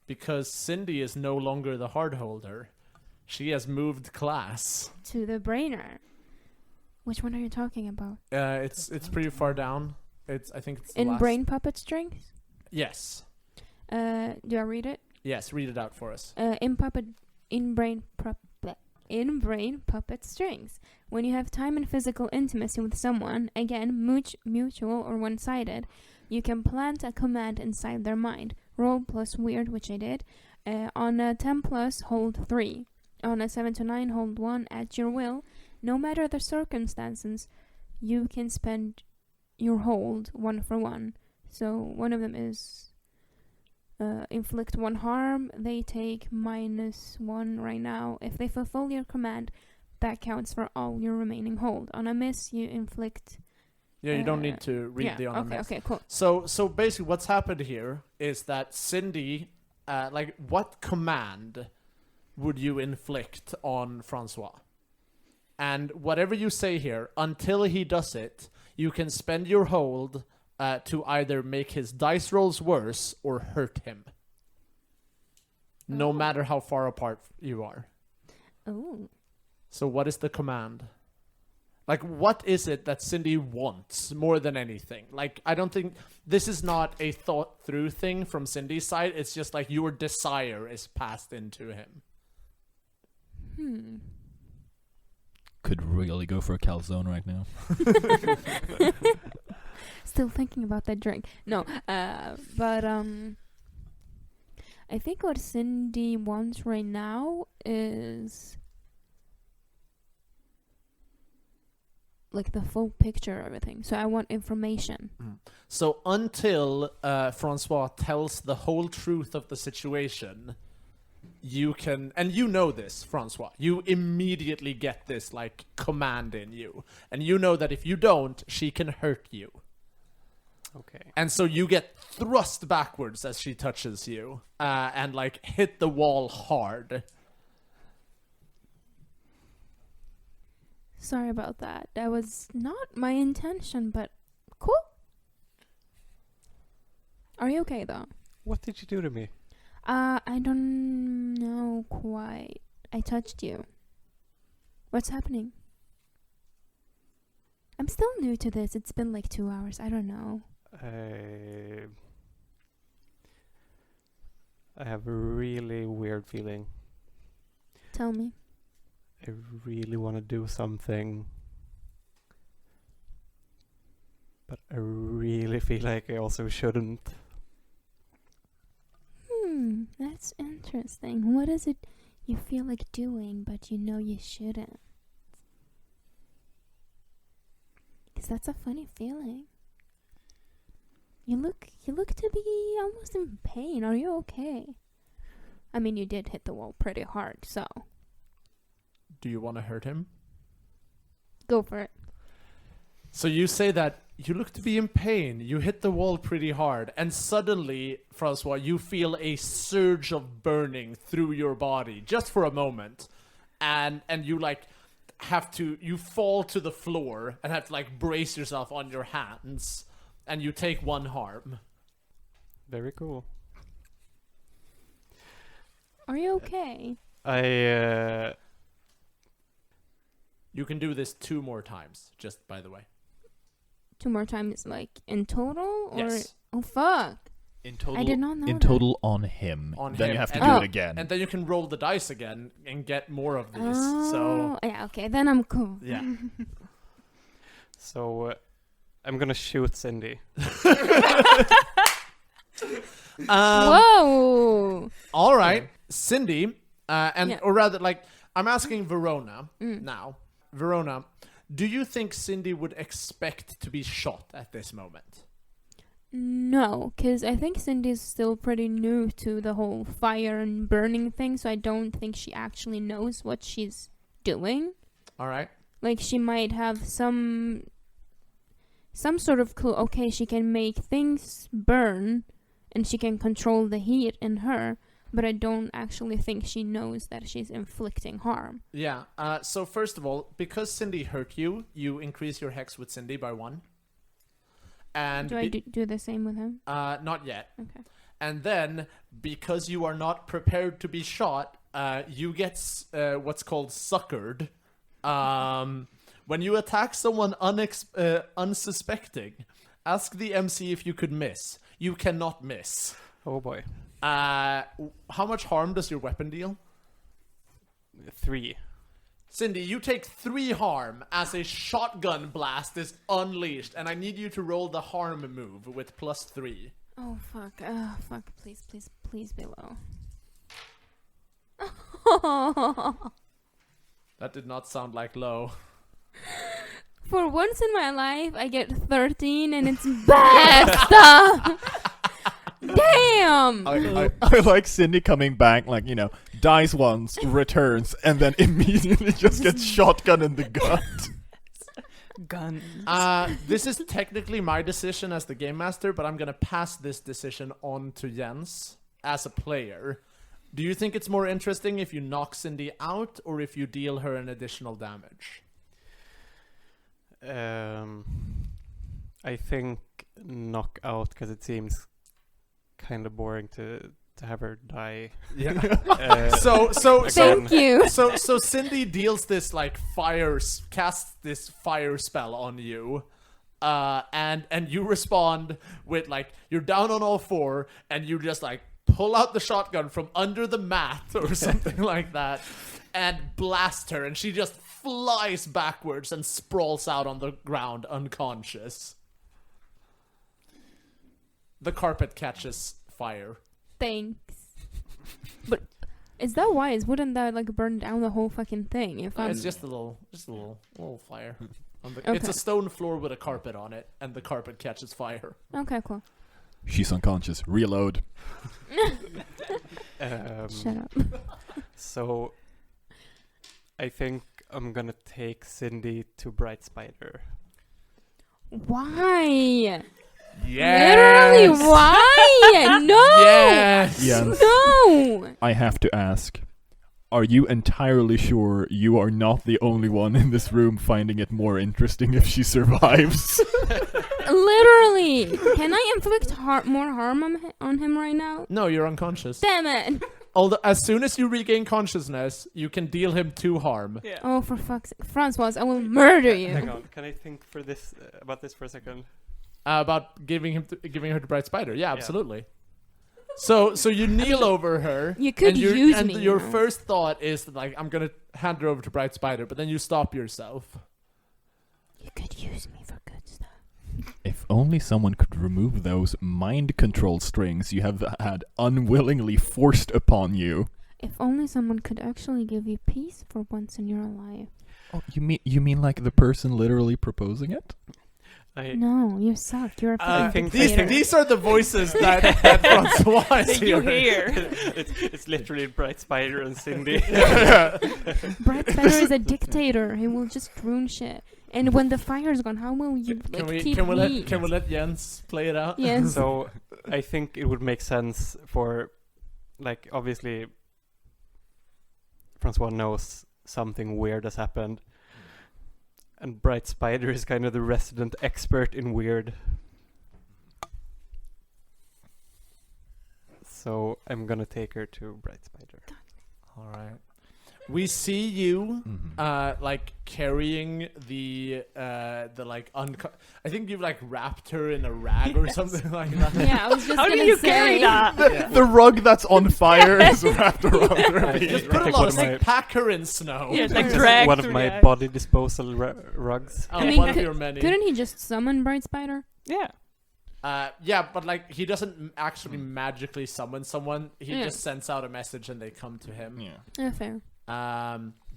Because Cindy is no longer the hard holder. She has moved class. To the brainer. Which one are you talking about? It's pretty far down. I think it's the In last. brain puppet strings? Yes. Do I read it? Yes, read it out for us. In brain puppet strings. When you have time and physical intimacy with someone, again, mutual or one-sided, you can plant a command inside their mind. Roll plus weird, which I did. On a 10 plus, hold 3. On a 7 to 9, hold 1 at your will. No matter the circumstances, you can spend your hold 1 for 1. So one of them is inflict 1 harm. They take -1 right now. If they fulfill your command, that counts for all your remaining hold. On a miss, you inflict... Yeah, you don't need to read yeah, the on the okay, cool. So basically what's happened here is that Cindy, what command would you inflict on François? And whatever you say here, until he does it, you can spend your hold to either make his dice rolls worse or hurt him. No matter how far apart you are. Oh. So what is the command? Like, what is it that Cindy wants more than anything? Like, I don't think this is not a thought through thing from Cindy's side. It's just like your desire is passed into him. Could really go for a calzone right now. Still thinking about that drink. No, but I think what Cindy wants right now is like the full picture of everything. So I want information. So until François tells the whole truth of the situation, you can, and you know this, François, you immediately get this like command in you. And you know that if you don't, she can hurt you. Okay. And so you get thrust backwards as she touches you, and like hit the wall hard. Sorry about that. That was not my intention, but cool. Are you okay though? What did you do to me? I don't know quite. I touched you. What's happening? I'm still new to this. It's been like 2 hours. I don't know. I have a really weird feeling. Tell me. I really want to do something, but I really feel like I also shouldn't. That's interesting. What is it you feel like doing, but you know you shouldn't? Because that's a funny feeling. You look to be almost in pain. Are you okay? I mean, you did hit the wall pretty hard, so Do you want to hurt him? go for it. So you say that you look to be in pain. You hit the wall pretty hard. And suddenly, François, you feel a surge of burning through your body just for a moment. And you like you fall to the floor and have to like brace yourself on your hands. And you take 1 harm. Very cool. Are you okay? You can do this 2 more times, just by the way. 2 more times, like in total, or Yes. oh fuck! In total, I did not know in that. total on him. On then him. you have to And do then- it again. And then you can roll the dice again and get more of these. Oh, So yeah, okay, then I'm cool. yeah. So I'm gonna shoot Cindy. Whoa! All right, Cindy, Yeah. or rather, like, I'm asking Verona Mm. now. Verona, do you think Cindy would expect to be shot at this moment? No, because I think Cindy's still pretty new to the whole fire and burning thing, so I don't think she actually knows what she's doing. All right. Like, she might have some sort of clue. Okay, she can make things burn, and she can control the heat in her, but I don't actually think she knows that she's inflicting harm. Yeah. So first of all, because Cindy hurt you, you increase your hex with Cindy by 1. And Do I do the same with him? not yet. Okay. And then, because you are not prepared to be shot, you get what's called suckered. When you attack someone unsuspecting, ask the MC if you could miss. You cannot miss. Oh boy. How much harm does your weapon deal? 3. Cindy, you take 3 harm as a shotgun blast is unleashed, and I need you to roll the harm move with +3. Oh, fuck. Fuck. Please, please, please be low. That did not sound like low. For once in my life, I get 13, and it's bad stuff! Damn! I like Cindy coming back, like, you know, dies once, returns, and then immediately just gets shotgun in the gut. Guns. This is technically my decision as the game master, but I'm gonna pass this decision on to Jens as a player. Do you think it's more interesting if you knock Cindy out or if you deal her an additional damage? I think knock out because it seems kind of boring to have her die. Yeah. So Thank you. So Cindy deals this like casts this fire spell on you, and you respond with like you're down on all four, and you just like pull out the shotgun from under the mat or something like that, and blast her, and she just flies backwards and sprawls out on the ground unconscious. The carpet catches fire. Thanks. But is that wise? Wouldn't that like burn down the whole fucking thing? If I'm It's just a little fire. Okay. It's a stone floor with a carpet on it, and the carpet catches fire. okay, cool. She's unconscious. Reload. Shut up. So I think I'm gonna take Cindy to Bright Spider. Why? Yes. Literally, why? No. Yes. Yes. No. I have to ask. Are you entirely sure you are not the only one in this room finding it more interesting if she survives? Literally. Can I inflict more harm on him right now? No, you're unconscious. Damn it. Although, as soon as you regain consciousness, you can deal him 2 harm. Yeah. Oh, for fuck's sake. Francois, I will murder you. Hang on, can I think about this for a second? About giving her to Bright Spider. Yeah, absolutely. So you kneel over her. You could use and me, your you know. first thought is like, I'm gonna hand her over to Bright Spider, but then you stop yourself. You could use me for good stuff. If only someone could remove those mind control strings you have had unwillingly forced upon you. If only someone could actually give you peace for once in your life. Oh, you mean like the person literally proposing it? No, you suck. You're a I fucking think dictator. These are the voices that François is You hearing. hear? it's literally Bright Spider and Cindy. Brad Spider is a dictator. He will just ruin shit. And when the fire's gone, how will you keep Can we me? let Jens play it out? Yes. So I think it would make sense for, like, obviously François knows something weird has happened. And Bright Spider is kind of the resident expert in weird. So I'm gonna take her to Bright Spider. All right. We see you, like carrying the like I think you've like wrapped her in a rag or something like that. Yeah, I was just How gonna do you say. carry that? The rug that's on fire is wrapped around her. Just put a lot of like pack her in snow. Yeah, it's like This is drag one of through my the ice. body disposal rugs. Oh, I mean, one of your many. Couldn't he just summon Bright Spider? Yeah. Yeah, but like he doesn't actually magically summon someone. He Yeah. just sends out a message and they come to him. Yeah. Yeah, fair.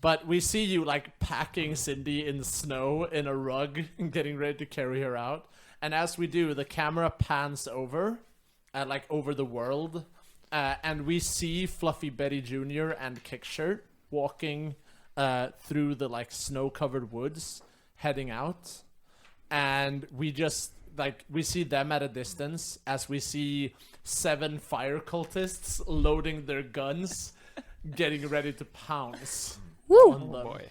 But we see you like packing Cindy in snow in a rug and getting ready to carry her out. And as we do, the camera pans over, like over the world, and we see Fluffy Betty Jr. and Kickshirt walking through the like snow-covered woods, heading out. And we just we see them at a distance as we see 7 fire cultists loading their guns, getting ready to pounce. Woo! on them. Boy.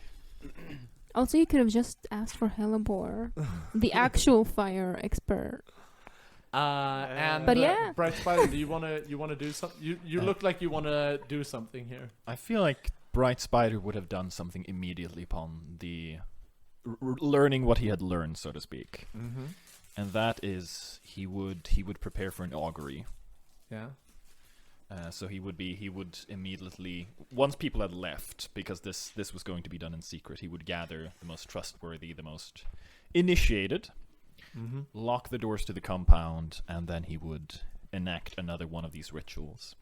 Also, you could have just asked for Hellebore, the actual fire expert. And But yeah. Bright Spider, do you wanna do something? You look like you wanna do something here. I feel like Bright Spider would have done something immediately upon the learning what he had learned, so to speak. Mm-hmm. And that is he would prepare for an augury. Yeah. So he would immediately, once people had left, because this was going to be done in secret, he would gather the most trustworthy, the most initiated, lock the doors to the compound, and then he would enact another one of these rituals.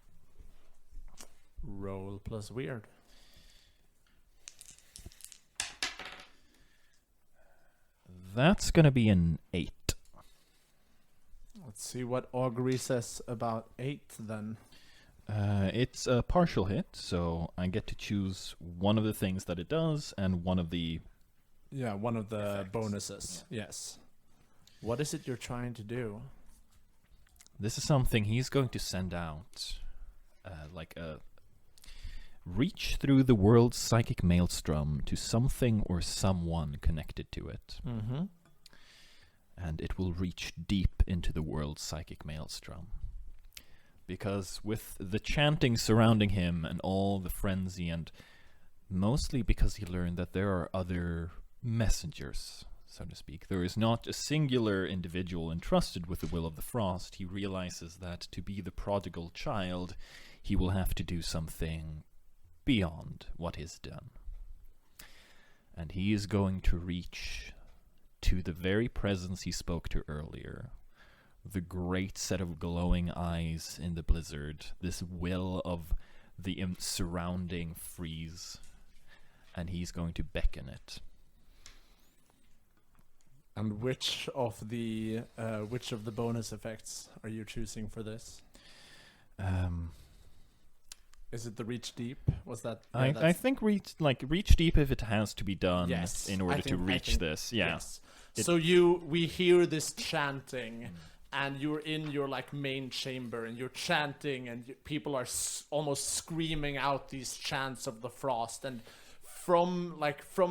Roll plus weird. That's gonna be an 8. Let's see what augury says about 8 then. It's a partial hit, so I get to choose one of the things that it does and one of the... Yeah, one of the Effects. bonuses. Yeah. Yes. What is it you're trying to do? This is something he's going to send out, like reach through the world's psychic maelstrom to something or someone connected to it. Mm-hmm. And it will reach deep into the world's psychic maelstrom. Because with the chanting surrounding him and all the frenzy, and mostly because he learned that there are other messengers, so to speak. There is not a singular individual entrusted with the will of the frost. He realizes that to be the prodigal child, he will have to do something beyond what is done. And he is going to reach to the very presence he spoke to earlier. The great set of glowing eyes in the blizzard. This will of the surrounding freeze. And he's going to beckon it. And which of the bonus effects are you choosing for this? Is it the reach deep? Was that? Yeah, I think reach deep if it has to be done Yes, in order to reach this. Yeah. Yes. So we hear this chanting, and you're in your main chamber, and you're chanting, and people are almost screaming out these chants of the frost, and from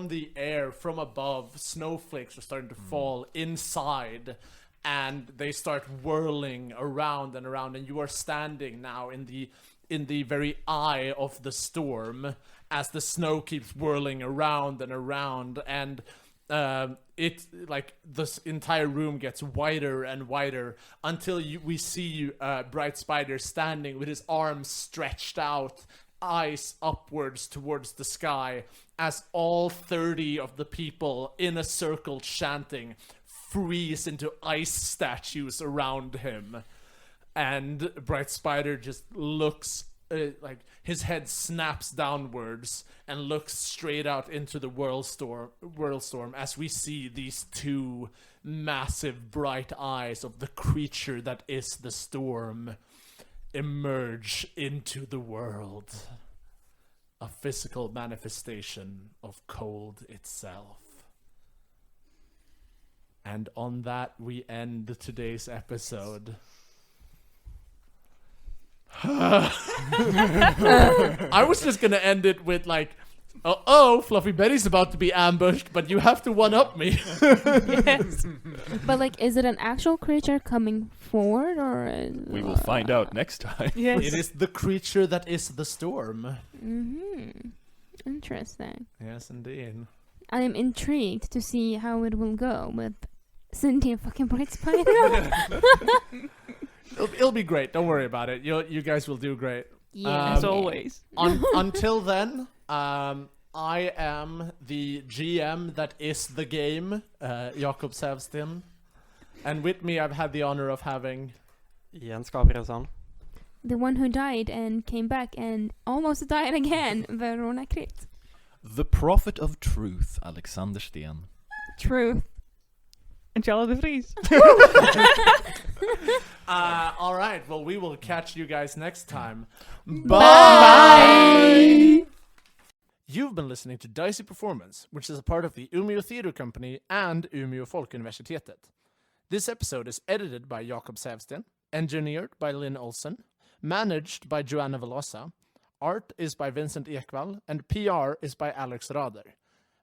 the air, from above, snowflakes are starting to fall inside, and they start whirling around and around, and you are standing now in the very eye of the storm as the snow keeps whirling around and around, and this entire room gets wider and wider until we see Bright Spider standing with his arms stretched out, eyes upwards towards the sky, as all 30 of the people in a circle chanting freeze into ice statues around him. And Bright Spider just looks his head snaps downwards and looks straight out into the whirlstorm as we see these two massive bright eyes of the creature that is the storm emerge into the world. A physical manifestation of cold itself. And on that, we end today's episode. I was just gonna end it with Fluffy Betty's about to be ambushed, but you have to one-up me. Yes. But is it an actual creature coming forward, or We will find out next time. Yes. It is the creature that is the storm. Interesting. Yes, indeed. I am intrigued to see how it will go with Cindy and fucking Bright Spider. It'll be great. Don't worry about it. You guys will do great. Yeah, As always. Until then, I am the GM that is the game, Jakob Säfsten. And with me, I've had the honor of having Jens Gabrielsson. The one who died and came back and almost died again, Verona Krit. The prophet of truth, Alexander Sten. Truth. And Tialda Vries. all right. Well, we will catch you guys next time. Bye. You've been listening to Dicey Performance, which is a part of the Umeå Theatre Company and Umeå Folkuniversitet. This episode is edited by Jakob Säfsten, engineered by Linn Olsson, managed by Joana Velosa, art is by Vincent Ekwall, and PR is by Alex Rader.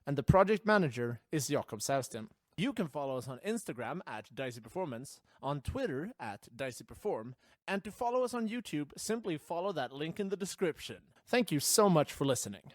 And the project manager is Jakob Säfsten. You can follow us on Instagram at Dicey Performance, on Twitter at Dicey Perform, and to follow us on YouTube, simply follow that link in the description. Thank you so much for listening.